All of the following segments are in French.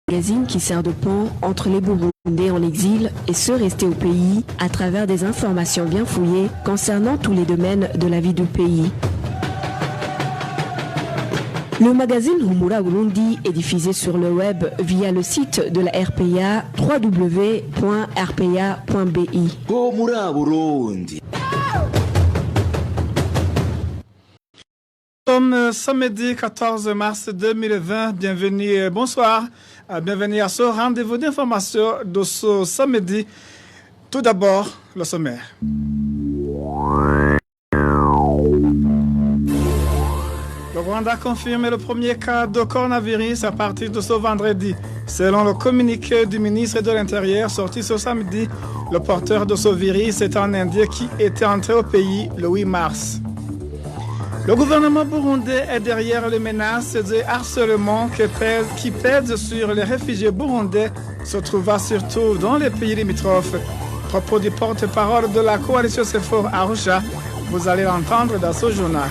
Magazine qui sert de pont entre les Burundais en exil et ceux restés au pays à travers des informations bien fouillées concernant tous les domaines de la vie du pays. Le magazine Humura Burundi est diffusé sur le web via le site de la RPA www.rpa.bi. Humura Burundi. Comme samedi 14 mars 2020, bienvenue, bonsoir, bienvenue à ce rendez-vous d'information de ce samedi. Tout d'abord, le sommaire. Le Rwanda confirme le premier cas de coronavirus à partir de ce vendredi. Selon le communiqué du ministre de l'Intérieur sorti ce samedi, le porteur de ce virus est un Indien qui était entré au pays le 8 mars. Le gouvernement burundais est derrière les menaces de harcèlement qui pèsent sur les réfugiés burundais, se trouvant surtout dans les pays limitrophes. Propos du porte-parole de la coalition Sefor Arusha, vous allez l'entendre dans ce journal.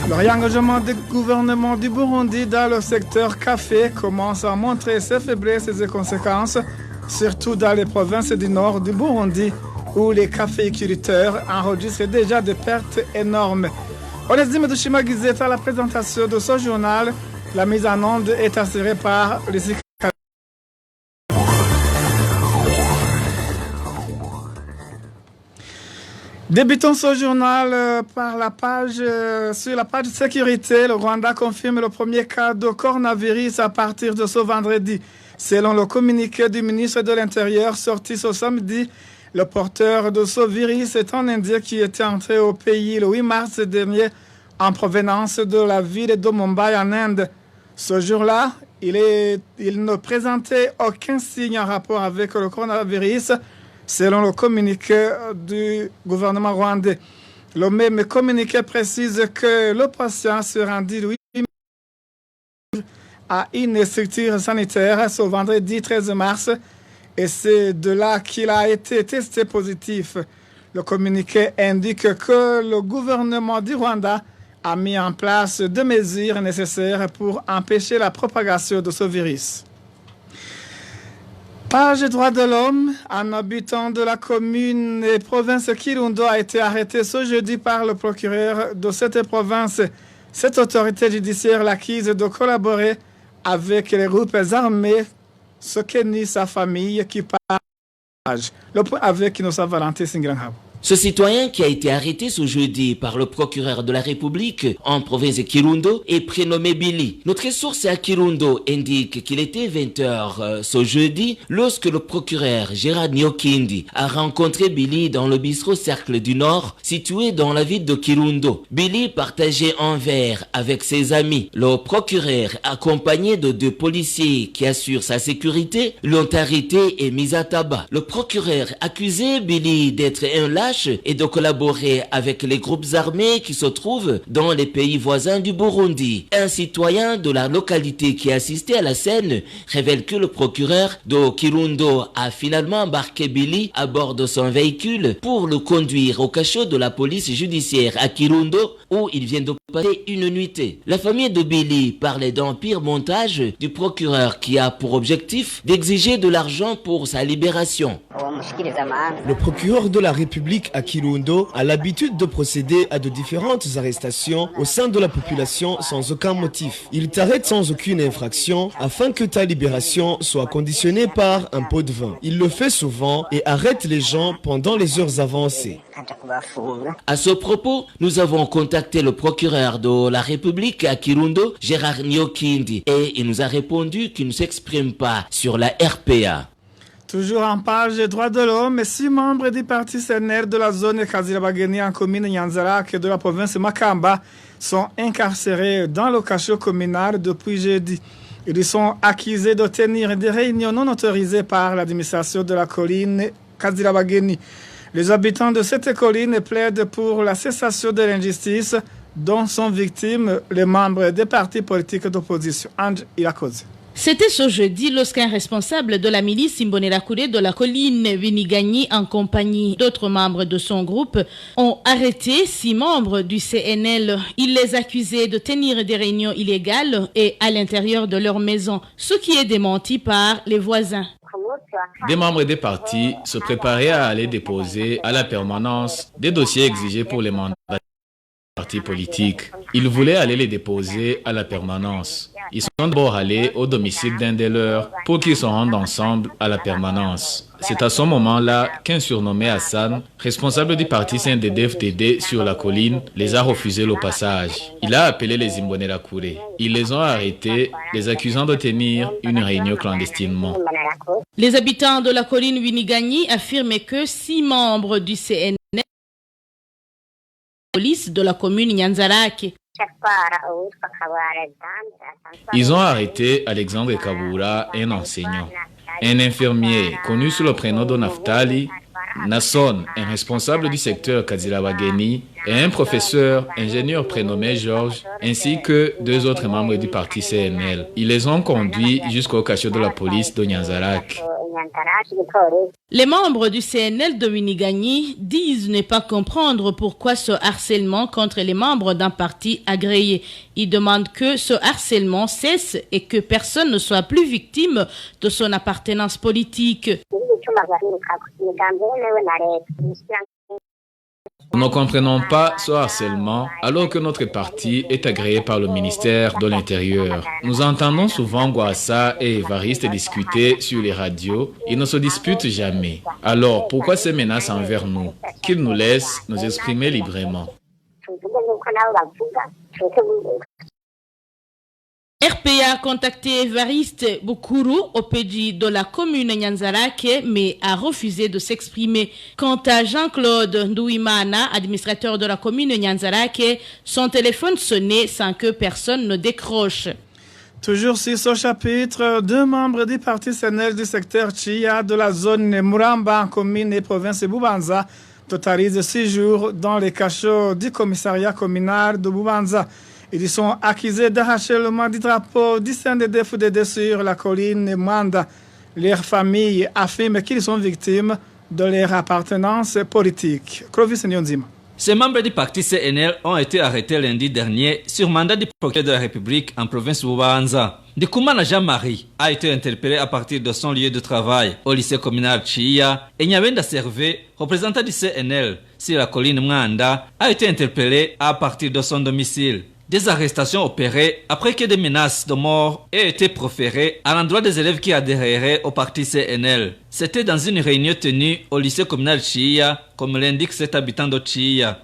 Le réengagement du gouvernement du Burundi dans le secteur café commence à montrer ses faiblesses et ses conséquences, surtout dans les provinces du nord du Burundi, où les caféiculteurs enregistrent déjà des pertes énormes. Onésime Dushima-Guizet est à la présentation de ce journal. La mise en onde est assurée par les Débutons ce journal par sur la page sécurité. Le Rwanda confirme le premier cas de coronavirus à partir de ce vendredi. Selon le communiqué du ministre de l'Intérieur sorti ce samedi, le porteur de ce virus est un Indien qui était entré au pays le 8 mars dernier en provenance de la ville de Mumbai en Inde. Ce jour-là, il ne présentait aucun signe en rapport avec le coronavirus, selon le communiqué du gouvernement rwandais. Le même communiqué précise que le patient se rendit le 8 mars à une structure sanitaire ce vendredi 13 mars. Et c'est de là qu'il a été testé positif. Le communiqué indique que le gouvernement du Rwanda a mis en place des mesures nécessaires pour empêcher la propagation de ce virus. Page droits de l'homme, un habitant de la commune et province Kirundo a été arrêté ce jeudi par le procureur de cette province. Cette autorité judiciaire l'accuse de collaborer avec les groupes armés, ce que nie sa famille qui partage. Le point avec Innocent Valentin Singranhab. Ce citoyen qui a été arrêté ce jeudi par le procureur de la République en province de Kirundo est prénommé Billy. Notre source à Kirundo indique qu'il était 20h ce jeudi lorsque le procureur Gérard Nyokindi a rencontré Billy dans le bistrot Cercle du Nord situé dans la ville de Kirundo. Billy partageait un verre avec ses amis. Le procureur, accompagné de 2 policiers qui assurent sa sécurité, l'ont arrêté et mis à tabac. Le procureur accusait Billy d'être un lâche et de collaborer avec les groupes armés qui se trouvent dans les pays voisins du Burundi. Un citoyen de la localité qui assistait à la scène révèle que le procureur de Kirundo a finalement embarqué Billy à bord de son véhicule pour le conduire au cachot de la police judiciaire à Kirundo où il vient de passer une nuitée. La famille de Billy parlait d'un pire montage du procureur qui a pour objectif d'exiger de l'argent pour sa libération. Le procureur de la République à Kirundo a l'habitude de procéder à de différentes arrestations au sein de la population sans aucun motif. Il t'arrête sans aucune infraction afin que ta libération soit conditionnée par un pot de vin. Il le fait souvent et arrête les gens pendant les heures avancées. À ce propos, nous avons contacté le procureur de la République à Kirundo, Gérard Nyokindi, et il nous a répondu qu'il ne s'exprime pas sur la RPA. Toujours en page des droits de l'homme, 6 membres du parti CNR de la zone Kazirabageni en commune Nyanzarak de la province Makamba sont incarcérés dans le cachot communal depuis jeudi. Ils sont accusés de tenir des réunions non autorisées par l'administration de la colline Kazirabageni. Les habitants de cette colline plaident pour la cessation de l'injustice dont sont victimes les membres des partis politiques d'opposition. Ange Irakoze. C'était ce jeudi lorsqu'un responsable de la milice Imbonerakure de la colline Vinigagni en compagnie d'autres membres de son groupe ont arrêté 6 membres du CNL. Ils les accusaient de tenir des réunions illégales et à l'intérieur de leur maison, ce qui est démenti par les voisins. Des membres des partis se préparaient à aller déposer à la permanence des dossiers exigés pour les mandats des partis politiques. Ils voulaient aller les déposer à la permanence. Ils sont d'abord allés au domicile d'un des leurs pour qu'ils se rendent ensemble à la permanence. C'est à ce moment-là qu'un surnommé Hassan, responsable du parti CNDD-FDD sur la colline, les a refusé le passage. Il a appelé les Imbonerakure. Ils les ont arrêtés, les accusant de tenir une réunion clandestinement. Les habitants de la colline Vinigagni affirment que 6 membres du CNL police de la commune Nyanzarake. Ils ont arrêté Alexandre Kaboura, un enseignant, un infirmier connu sous le prénom de Naftali, Nasson, un responsable du secteur Kazilawageni, et un professeur ingénieur prénommé Georges, ainsi que 2 autres membres du parti CNL. Ils les ont conduits jusqu'au cachot de la police de Nyanzarake. Les membres du CNL de Vinigagni disent ne pas comprendre pourquoi ce harcèlement contre les membres d'un parti agréé. Ils demandent que ce harcèlement cesse et que personne ne soit plus victime de son appartenance politique. Nous ne comprenons pas ce harcèlement alors que notre parti est agréé par le ministère de l'Intérieur. Nous entendons souvent Gwassa et Évariste discuter sur les radios. Ils ne se disputent jamais. Alors pourquoi ces menaces envers nous? Qu'ils nous laissent nous exprimer librement. RPA a contacté Évariste Bukuru, OPJ de la commune Nyanzarake, mais a refusé de s'exprimer. Quant à Jean-Claude Ndouimana, administrateur de la commune Nyanzarake, son téléphone sonnait sans que personne ne décroche. Toujours sur ce chapitre, 2 membres du parti CNL du secteur Chia de la zone Muramba en commune et province de Bubanza totalisent 6 jours dans les cachots du commissariat communal de Bubanza. Ils sont accusés d'arracher le du drapeau du CNDD-FDD sur la colline Mwanda. Leurs familles affirment qu'ils sont victimes de leur appartenance politique. Clovis Nyonzima. Ces membres du parti CNL ont été arrêtés lundi dernier sur mandat du procureur de la République en province de Bubanza. Ndikumana Jean-Marie a été interpellé à partir de son lieu de travail au lycée communal Chia et Nyabenda Servé, représentant du CNL sur la colline Mwanda, a été interpellé à partir de son domicile. Des arrestations opérées après que des menaces de mort aient été proférées à l'endroit des élèves qui adhéreraient au parti CNL. C'était dans une réunion tenue au lycée communal Chia, comme l'indique cet habitant de Chia.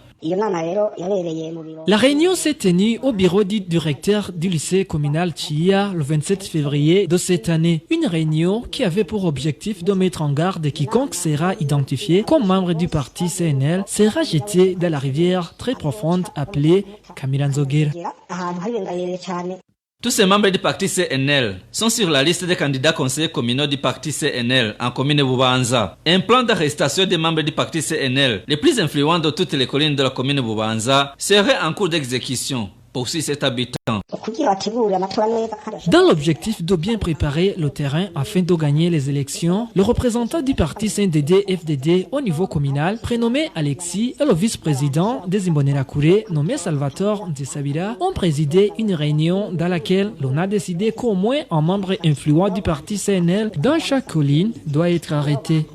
La réunion s'est tenue au bureau du directeur du lycée communal Chia le 27 février de cette année. Une réunion qui avait pour objectif de mettre en garde quiconque sera identifié comme membre du parti CNL sera jeté dans la rivière très profonde appelée Kamiranzogera. Tous ces membres du parti CNL sont sur la liste des candidats conseillers communaux du parti CNL en commune Bubanza. Un plan d'arrestation des membres du parti CNL, les plus influents de toutes les collines de la commune Bubanza, serait en cours d'exécution. Poursuit cet habitant. Dans l'objectif de bien préparer le terrain afin de gagner les élections, le représentant du parti CNDD-FDD au niveau communal, prénommé Alexis, et le vice-président des Imbonerakure, nommé Salvatore Nzesabira, ont présidé une réunion dans laquelle l'on a décidé qu'au moins un membre influent du parti CNL dans chaque colline doit être arrêté.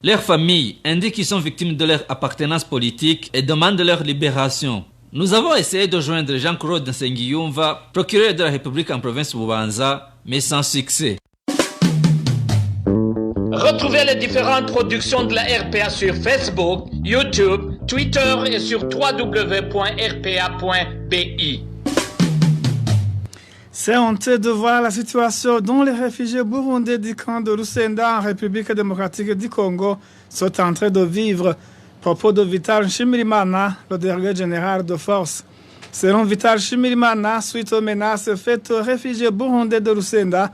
Leurs familles indiquent qu'ils sont victimes de leur appartenance politique et demandent leur libération. Nous avons essayé de joindre Jean-Claude Nsengiyumva, procureur de la République en province de Bubanza, mais sans succès. Retrouvez les différentes productions de la RPA sur Facebook, YouTube, Twitter et sur www.rpa.bi. C'est honteux de voir la situation dont les réfugiés burundais du camp de Lusenda en République démocratique du Congo sont en train de vivre. Propos de Vital Shimirimana, le délégué général de force. Selon Vital Shimirimana, suite aux menaces faites aux réfugiés burundais de Lusenda,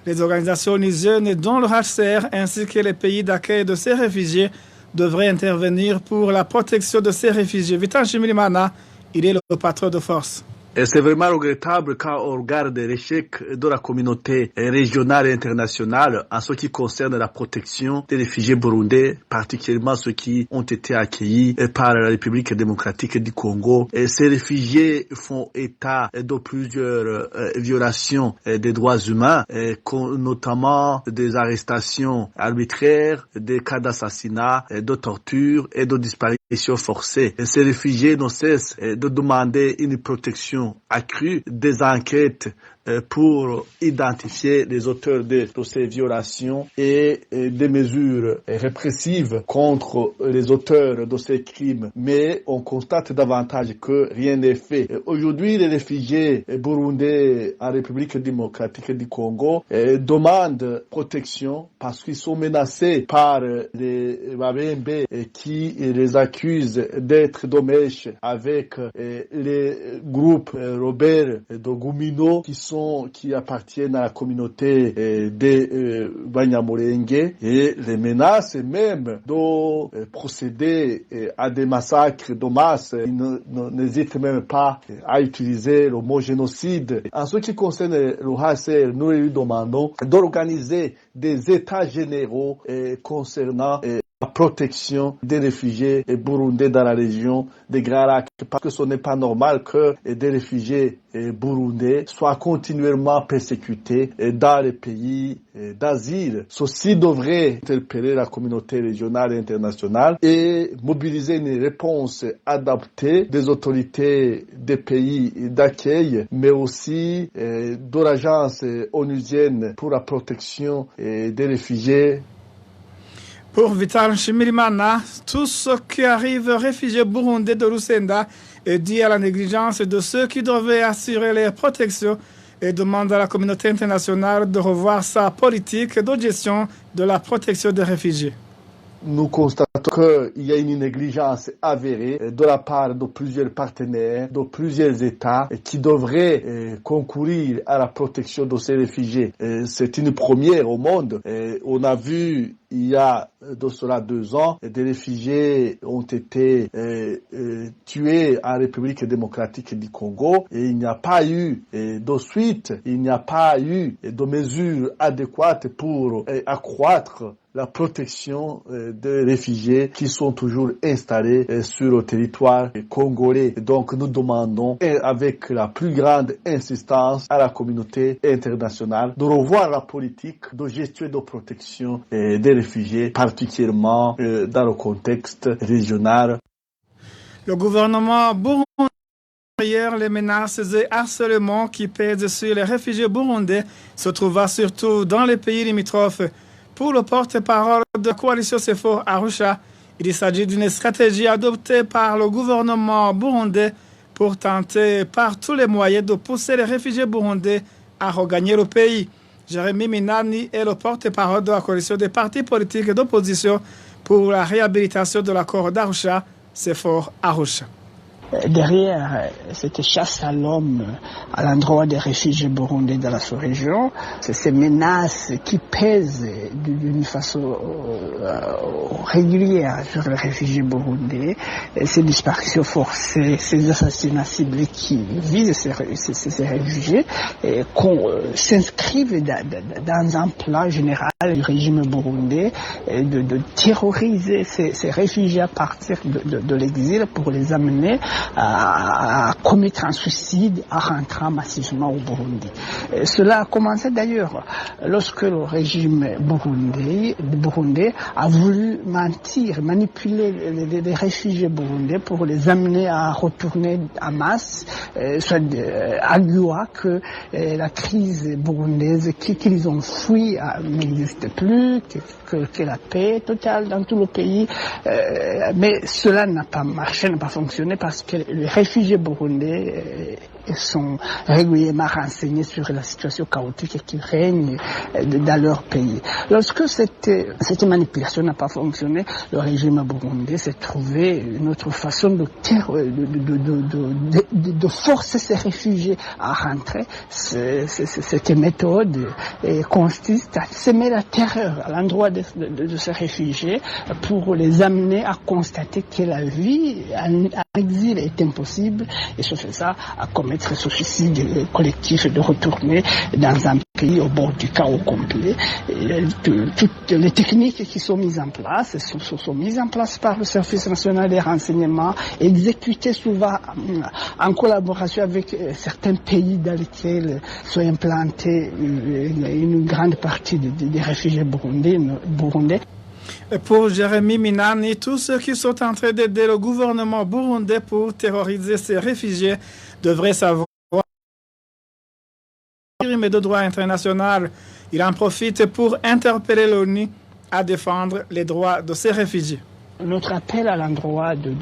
les organisations onusiennes dont le HCR ainsi que les pays d'accueil de ces réfugiés devraient intervenir pour la protection de ces réfugiés. Vital Shimirimana, il est le patron de force. Et c'est vraiment regrettable quand on regarde l'échec de la communauté régionale et internationale en ce qui concerne la protection des réfugiés burundais, particulièrement ceux qui ont été accueillis par la République démocratique du Congo. Et ces réfugiés font état de plusieurs violations des droits humains, notamment des arrestations arbitraires, des cas d'assassinat, de torture et de disparition forcée. Et ces réfugiés ne cessent de demander une protection accrue, des enquêtes pour identifier les auteurs de ces violations et des mesures répressives contre les auteurs de ces crimes. Mais on constate davantage que rien n'est fait. Aujourd'hui, les réfugiés burundais en République démocratique du Congo demandent protection parce qu'ils sont menacés par les Babembe qui les accusent d'être domèches avec les groupes Robert de Gumino qui appartiennent à la communauté des Banyamulenge, et les menaces même de procéder à des massacres de masse. Ils n'hésitent même pas à utiliser le mot génocide. En ce qui concerne le HCR, nous lui demandons d'organiser des états généraux concernant la protection des réfugiés burundais dans la région des Grands Lacs, parce que ce n'est pas normal que des réfugiés burundais soient continuellement persécutés dans les pays d'asile. Ceci devrait interpeller la communauté régionale et internationale et mobiliser une réponse adaptée des autorités des pays d'accueil, mais aussi de l'agence onusienne pour la protection des réfugiés. Pour Vital Nshimirimana, tout ce qui arrive réfugiés burundais de Lusenda est dû à la négligence de ceux qui devaient assurer leur protection et demande à la communauté internationale de revoir sa politique de gestion de la protection des réfugiés. Nous constatons qu'il y a une négligence avérée de la part de plusieurs partenaires, de plusieurs États qui devraient concourir à la protection de ces réfugiés. C'est une première au monde. On a vu il y a de cela 2 ans, des réfugiés ont été tués en République démocratique du Congo et il n'y a pas eu de suite, il n'y a pas eu de mesures adéquates pour accroître la protection des réfugiés qui sont toujours installés sur le territoire congolais. Donc nous demandons avec la plus grande insistance à la communauté internationale de revoir la politique de gestion et de protection des réfugiés, particulièrement dans le contexte régional. Le gouvernement burundais derrière les menaces et harcèlements qui pèsent sur les réfugiés burundais se trouva surtout dans les pays limitrophes. Pour le porte-parole de la coalition CEFOR Arusha, il s'agit d'une stratégie adoptée par le gouvernement burundais pour tenter par tous les moyens de pousser les réfugiés burundais à regagner le pays. Jérémy Minani est le porte-parole de la coalition des partis politiques d'opposition pour la réhabilitation de l'accord d'Arusha, CEFOR Arusha. Derrière cette chasse à l'homme à l'endroit des réfugiés burundais dans la sous-région, c'est ces menaces qui pèsent d'une façon régulière sur les réfugiés burundais, ces disparitions forcées, ces assassinats ciblés qui visent ces réfugiés, qu'on s'inscrivent dans un plan général du régime burundais de terroriser ces réfugiés à partir de l'exil pour les amener à commettre un suicide en rentrant massivement au Burundi. Cela a commencé d'ailleurs lorsque le régime burundais a voulu mentir, manipuler les réfugiés burundais pour les amener à retourner en masse, soit arguant que la crise burundaise qu'ils ont fui n'existe plus, que la paix totale dans tout le pays. Mais cela n'a pas marché, n'a pas fonctionné parce que les réfugiés burundais sont régulièrement renseignés sur la situation chaotique qui règne dans leur pays. Lorsque cette manipulation n'a pas fonctionné, le régime burundais s'est trouvé une autre façon de forcer ces réfugiés à rentrer. Cette méthode consiste à semer la la terreur à l'endroit de ces réfugiés pour les amener à constater que la vie en exil est impossible et se fait ça à commettre ce suicide collectif et de retourner dans un pays au bord du chaos complet. Toutes les techniques qui sont mises en place sont mises en place par le Service national des renseignements, exécutées souvent en collaboration avec certains pays dans lesquels sont implantés une grande partie des réfugiés burundais. Et pour Jérémy Minani, tous ceux qui sont en train d'aider le gouvernement burundais pour terroriser ces réfugiés devraient savoir mais de droit international. Il en profite pour interpeller l'ONU à défendre les droits de ces réfugiés. Notre appel à l'endroit de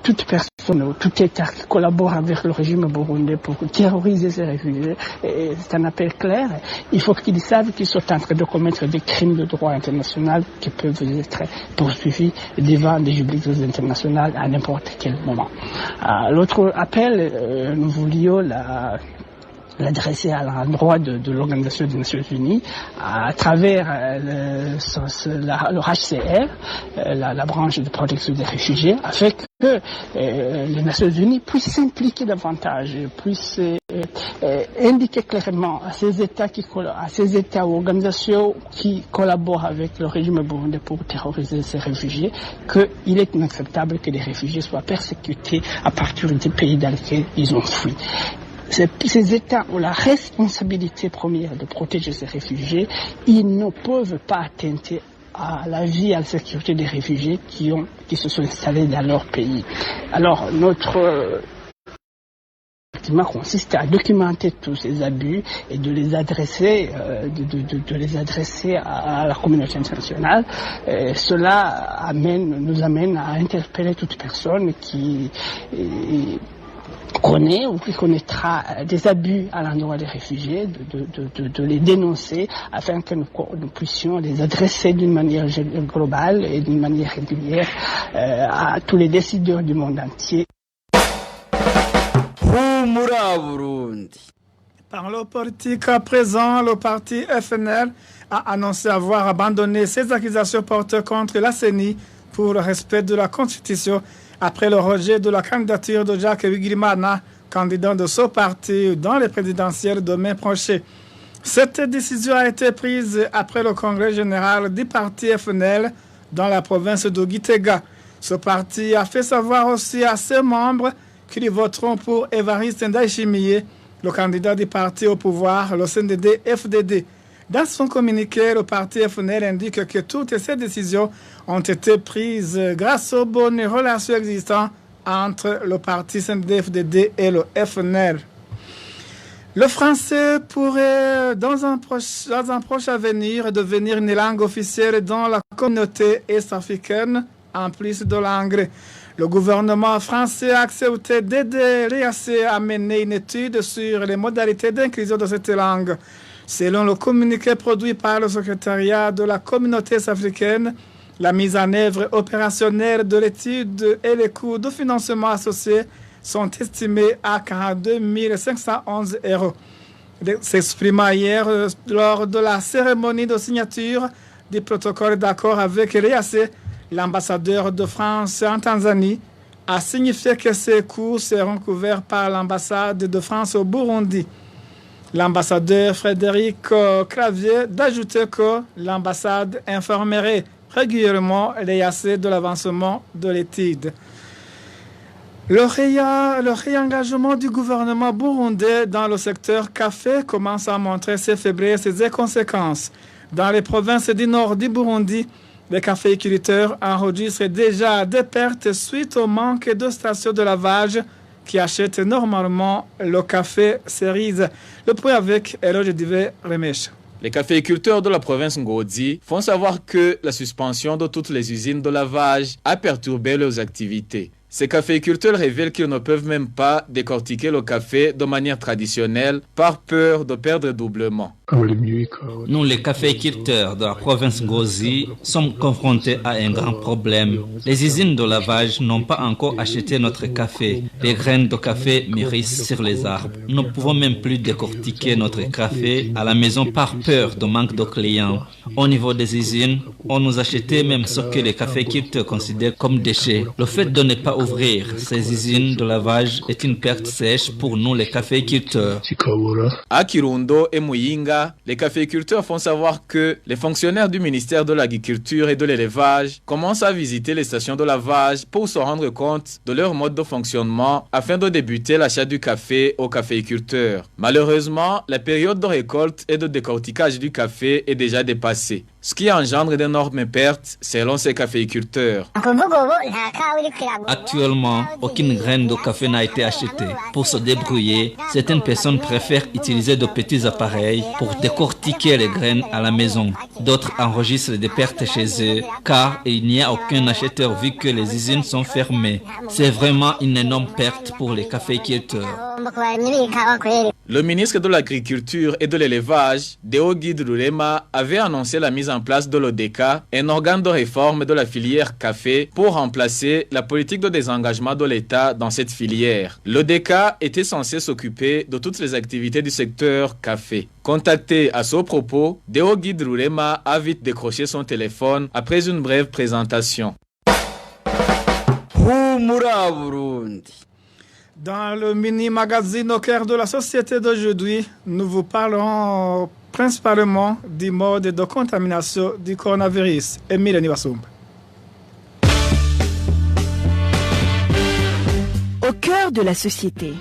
toute personne ou tout État qui collabore avec le régime burundais pour terroriser ces réfugiés, c'est un appel clair. Il faut qu'ils savent qu'ils sont en train de commettre des crimes de droit international qui peuvent être poursuivis devant des juridictions internationales à n'importe quel moment. L'autre appel, nous voulions l'adresser à l'endroit de l'Organisation des Nations Unies à travers le HCR, la branche de protection des réfugiés, afin que les Nations Unies puissent s'impliquer davantage, puissent indiquer clairement à ces États ou organisations qui collaborent avec le régime burundais pour terroriser ces réfugiés qu'il est inacceptable que les réfugiés soient persécutés à partir des pays dans lesquels ils ont fui. Ces États ont la responsabilité première de protéger ces réfugiés. Ils ne peuvent pas attenter à la vie et à la sécurité des réfugiés qui se sont installés dans leur pays. Alors, notre activement consiste à documenter tous ces abus et de les adresser, à la communauté internationale. Cela nous amène à interpeller toute personne qui connaît ou qui connaîtra des abus à l'endroit des réfugiés, de les dénoncer afin que nous puissions les adresser d'une manière globale et d'une manière régulière à tous les décideurs du monde entier. Parlons politique à présent, le parti FNL a annoncé avoir abandonné ses accusations portées contre la CENI pour le respect de la Constitution après le rejet de la candidature de Jacques Bigirimana, candidat de ce parti dans les présidentielles de mai prochain. Cette décision a été prise après le congrès général du parti FNL dans la province de Gitega. Ce parti a fait savoir aussi à ses membres qu'ils voteront pour Évariste Ndayishimiye, le candidat du parti au pouvoir, le CNDD-FDD. Dans son communiqué, le parti FNL indique que toutes ces décisions ont été prises grâce aux bonnes relations existantes entre le parti CNDD-FDD et le FNL. Le français pourrait, dans un proche avenir, devenir une langue officielle dans la communauté est-africaine, en plus de l'anglais. Le gouvernement français a accepté d'aider l'EAC à mener une étude sur les modalités d'inclusion de cette langue. Selon le communiqué produit par le secrétariat de la communauté africaine, la mise en œuvre opérationnelle de l'étude et les coûts de financement associés sont estimés à 42 511 €. S'exprimant hier lors de la cérémonie de signature du protocole d'accord avec l'EAC, l'ambassadeur de France en Tanzanie a signifié que ces coûts seront couverts par l'ambassade de France au Burundi. L'ambassadeur Frédéric Clavier d'ajouter que l'ambassade informerait régulièrement l'EAC de l'avancement de l'étude. Le réengagement du gouvernement burundais dans le secteur café commence à montrer ses faiblesses et ses conséquences. Dans les provinces du nord du Burundi, les caféiculteurs enregistrent déjà des pertes suite au manque de stations de lavage qui achètent normalement le café cerise. Le point avec Eloge Divé Remèche. Les caféiculteurs de la province Ngodi font savoir que la suspension de toutes les usines de lavage a perturbé leurs activités. Ces caféiculteurs révèlent qu'ils ne peuvent même pas décortiquer le café de manière traditionnelle par peur de perdre doublement. Nous, les caféiculteurs de la province Ngozi, sommes confrontés à un grand problème. Les usines de lavage n'ont pas encore acheté notre café. Les graines de café mûrissent sur les arbres. Nous ne pouvons même plus décortiquer notre café à la maison par peur de manque de clients. Au niveau des usines, on nous achetait même ce que les caféiculteurs considèrent comme déchets. Le fait de ne pas ouvrir ces usines de lavage est une perte sèche pour nous, les caféiculteurs. À Kirundo et Muyinga, les caféiculteurs font savoir que les fonctionnaires du ministère de l'Agriculture et de l'Élevage commencent à visiter les stations de lavage pour se rendre compte de leur mode de fonctionnement afin de débuter l'achat du café aux caféiculteurs. Malheureusement, la période de récolte et de décortiquage du café est déjà dépassée, ce qui engendre d'énormes pertes selon ces caféiculteurs. Actuellement, aucune graine de café n'a été achetée. Pour se débrouiller, certaines personnes préfèrent utiliser de petits appareils pour décortiquer les graines à la maison. D'autres enregistrent des pertes chez eux car il n'y a aucun acheteur vu que les usines sont fermées. C'est vraiment une énorme perte pour les caféiculteurs. Le ministre de l'Agriculture et de l'Élevage, Deogide Rurema, avait annoncé la mise en place de l'ODECA, un organe de réforme de la filière café pour remplacer la politique de désengagement de l'État dans cette filière. L'ODECA était censé s'occuper de toutes les activités du secteur café. Contacté à ce propos, Deogide Rurema a vite décroché son téléphone après une brève présentation. Dans le mini-magazine au cœur de la société d'aujourd'hui, nous vous parlerons principalement du mode de contamination du coronavirus. Émile Niwasumba. Au cœur de la société.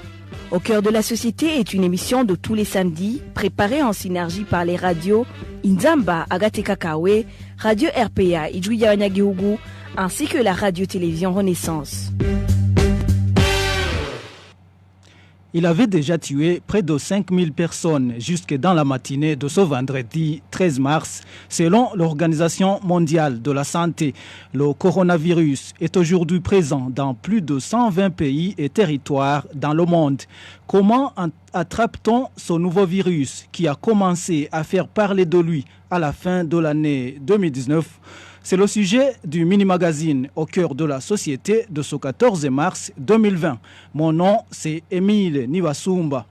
Au cœur de la société est une émission de tous les samedis, préparée en synergie par les radios Inzamba Agatekakawe, Radio RPA Ijuya Onyagihugu, ainsi que la radio-télévision Renaissance. Il avait déjà tué près de 5000 personnes jusque dans la matinée de ce vendredi 13 mars, selon l'Organisation mondiale de la santé. Le coronavirus est aujourd'hui présent dans plus de 120 pays et territoires dans le monde. Comment attrape-t-on ce nouveau virus qui a commencé à faire parler de lui à la fin de l'année 2019 ? C'est le sujet du mini-magazine au cœur de la société de ce 14 mars 2020. Mon nom, c'est Émile Niwasumba.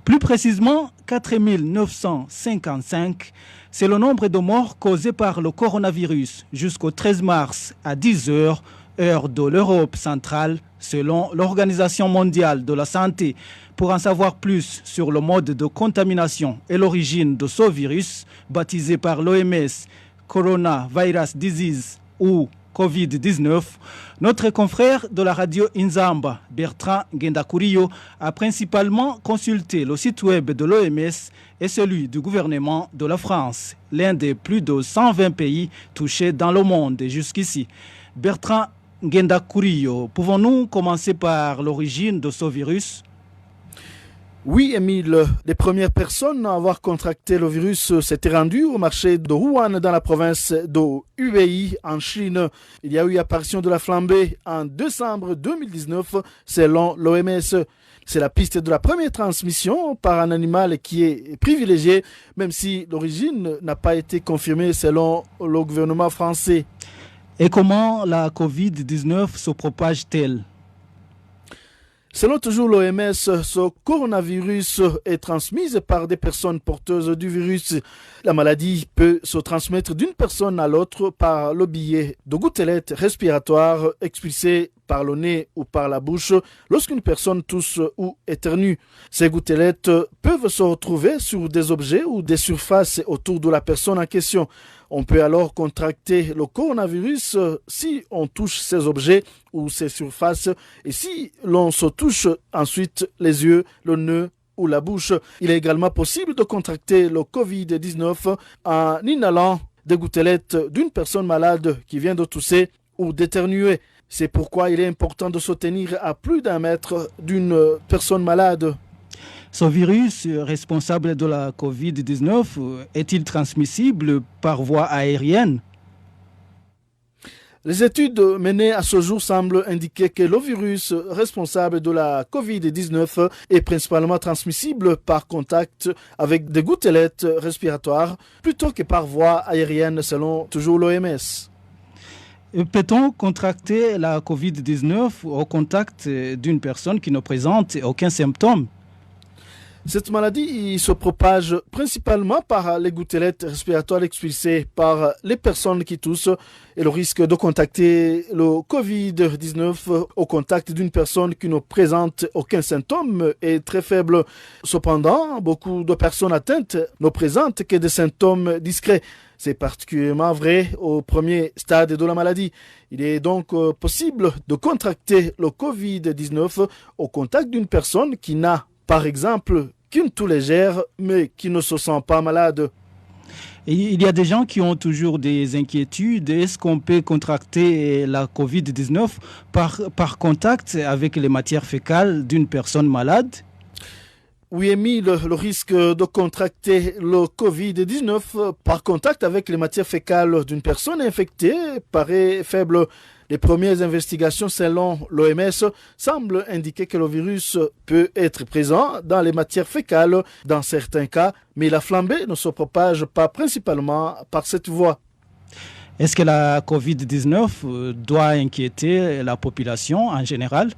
Plus précisément, 4955, c'est le nombre de morts causés par le coronavirus jusqu'au 13 mars à 10h, heure de l'Europe centrale, selon l'Organisation mondiale de la santé. Pour en savoir plus sur le mode de contamination et l'origine de ce virus, baptisé par l'OMS, Coronavirus Disease ou COVID-19, notre confrère de la radio Inzamba, Bertrand Ngendakuriyo, a principalement consulté le site web de l'OMS et celui du gouvernement de la France, l'un des plus de 120 pays touchés dans le monde jusqu'ici. Bertrand Ngendakuriyo, pouvons-nous commencer par l'origine de ce virus ? Oui, Émile, les premières personnes à avoir contracté le virus s'étaient rendues au marché de Wuhan dans la province de Hubei en Chine. Il y a eu apparition de la flambée en décembre 2019 selon l'OMS. C'est la piste de la première transmission par un animal qui est privilégié, même si l'origine n'a pas été confirmée selon le gouvernement français. Et comment la COVID-19 se propage-t-elle ? Selon toujours l'OMS, ce coronavirus est transmis par des personnes porteuses du virus. La maladie peut se transmettre d'une personne à l'autre par le biais de gouttelettes respiratoires expulsées par le nez ou par la bouche lorsqu'une personne tousse ou éternue. Ces gouttelettes peuvent se retrouver sur des objets ou des surfaces autour de la personne en question. On peut alors contracter le coronavirus si on touche ces objets ou ces surfaces et si l'on se touche ensuite les yeux, le nez ou la bouche. Il est également possible de contracter le COVID-19 en inhalant des gouttelettes d'une personne malade qui vient de tousser ou d'éternuer. C'est pourquoi il est important de se tenir à plus d'1 mètre d'une personne malade. Ce virus responsable de la COVID-19 est-il transmissible par voie aérienne ? Les études menées à ce jour semblent indiquer que le virus responsable de la COVID-19 est principalement transmissible par contact avec des gouttelettes respiratoires plutôt que par voie aérienne selon toujours l'OMS. Peut-on contracter la COVID-19 au contact d'une personne qui ne présente aucun symptôme? Cette maladie se propage principalement par les gouttelettes respiratoires expulsées par les personnes qui toussent et le risque de contacter le COVID-19 au contact d'une personne qui ne présente aucun symptôme est très faible. Cependant, beaucoup de personnes atteintes ne présentent que des symptômes discrets. C'est particulièrement vrai au premier stade de la maladie. Il est donc possible de contracter le COVID-19 au contact d'une personne qui n'a, par exemple, qu'une toux légère, mais qui ne se sent pas malade. Et il y a des gens qui ont toujours des inquiétudes. Est-ce qu'on peut contracter la COVID-19 par contact avec les matières fécales d'une personne malade? Oui, Émile, le risque de contracter le COVID-19 par contact avec les matières fécales d'une personne infectée paraît faible. Les premières investigations selon l'OMS semblent indiquer que le virus peut être présent dans les matières fécales dans certains cas, mais la flambée ne se propage pas principalement par cette voie. Est-ce que la COVID-19 doit inquiéter la population en général?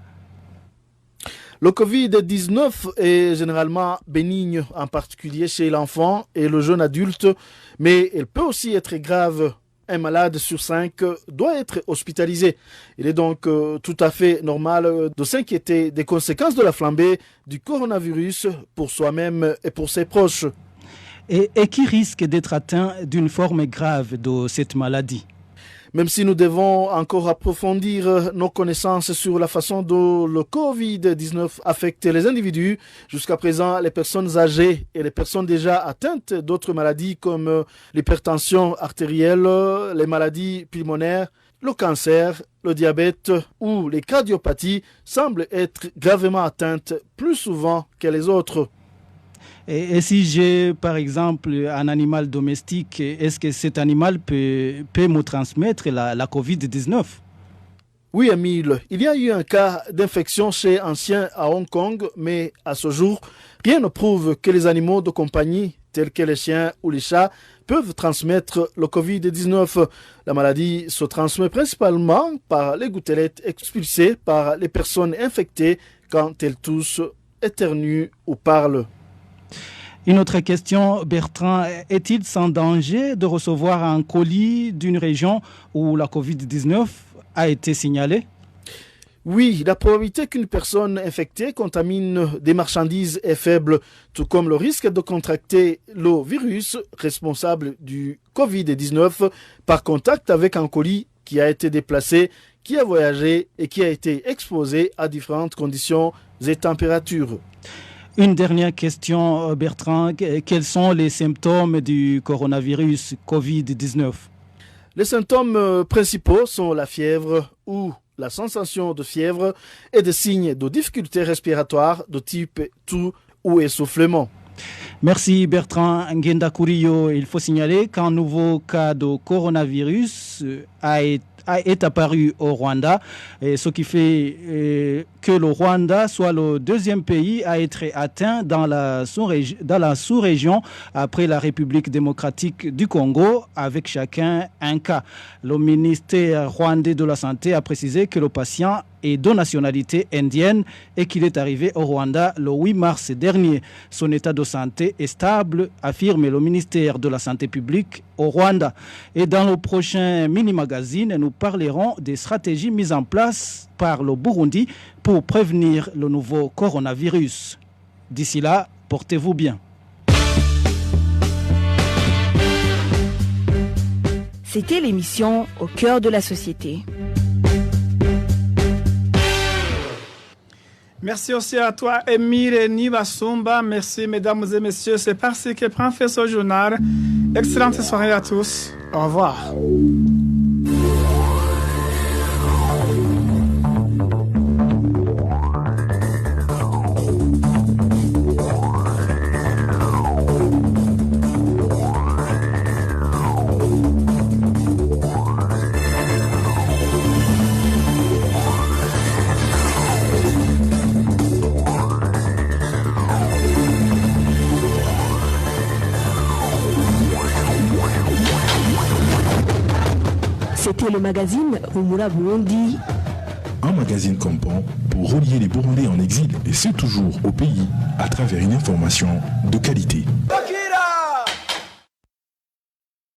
Le Covid-19 est généralement bénigne, en particulier chez l'enfant et le jeune adulte, mais elle peut aussi être grave. Un malade sur 5 doit être hospitalisé. Il est donc tout à fait normal de s'inquiéter des conséquences de la flambée du coronavirus pour soi-même et pour ses proches. Et qui risque d'être atteint d'une forme grave de cette maladie? Même si nous devons encore approfondir nos connaissances sur la façon dont le Covid-19 affecte les individus, jusqu'à présent, les personnes âgées et les personnes déjà atteintes d'autres maladies comme l'hypertension artérielle, les maladies pulmonaires, le cancer, le diabète ou les cardiopathies semblent être gravement atteintes plus souvent que les autres. Et si j'ai, par exemple, un animal domestique, est-ce que cet animal peut me transmettre la COVID-19? Oui, Émile. Il y a eu un cas d'infection chez un chien à Hong Kong, mais à ce jour, rien ne prouve que les animaux de compagnie, tels que les chiens ou les chats, peuvent transmettre le COVID-19. La maladie se transmet principalement par les gouttelettes expulsées par les personnes infectées quand elles toussent, éternuent ou parlent. Une autre question, Bertrand, est-il sans danger de recevoir un colis d'une région où la COVID-19 a été signalée? Oui, la probabilité qu'une personne infectée contamine des marchandises est faible, tout comme le risque de contracter le virus responsable du COVID-19 par contact avec un colis qui a été déplacé, qui a voyagé et qui a été exposé à différentes conditions et températures. Une dernière question, Bertrand. Quels sont les symptômes du coronavirus COVID-19? Les symptômes principaux sont la fièvre ou la sensation de fièvre et des signes de difficultés respiratoires de type toux ou essoufflement. Merci Bertrand Ngendakuriyo. Il faut signaler qu'un nouveau cas de coronavirus est apparu au Rwanda, ce qui fait que le Rwanda soit le deuxième pays à être atteint dans la sous-région après la République démocratique du Congo, avec chacun un cas. Le ministère rwandais de la Santé a précisé que le patient est de nationalité indienne et qu'il est arrivé au Rwanda le 8 mars dernier. Son état de santé est stable, affirme le ministère de la Santé publique au Rwanda. Et dans le prochain mini-magazine, nous parlerons des stratégies mises en place par le Burundi pour prévenir le nouveau coronavirus. D'ici là, portez-vous bien. C'était l'émission Au cœur de la société. Merci aussi à toi, Émile Nibasumba. Merci, mesdames et messieurs. C'est parti que prend fait ce journal. Excellente soirée à tous. Au revoir. C'était le magazine Humura Burundi. Un magazine comptant pour relier les Burundais en exil, et c'est toujours au pays, à travers une information de qualité.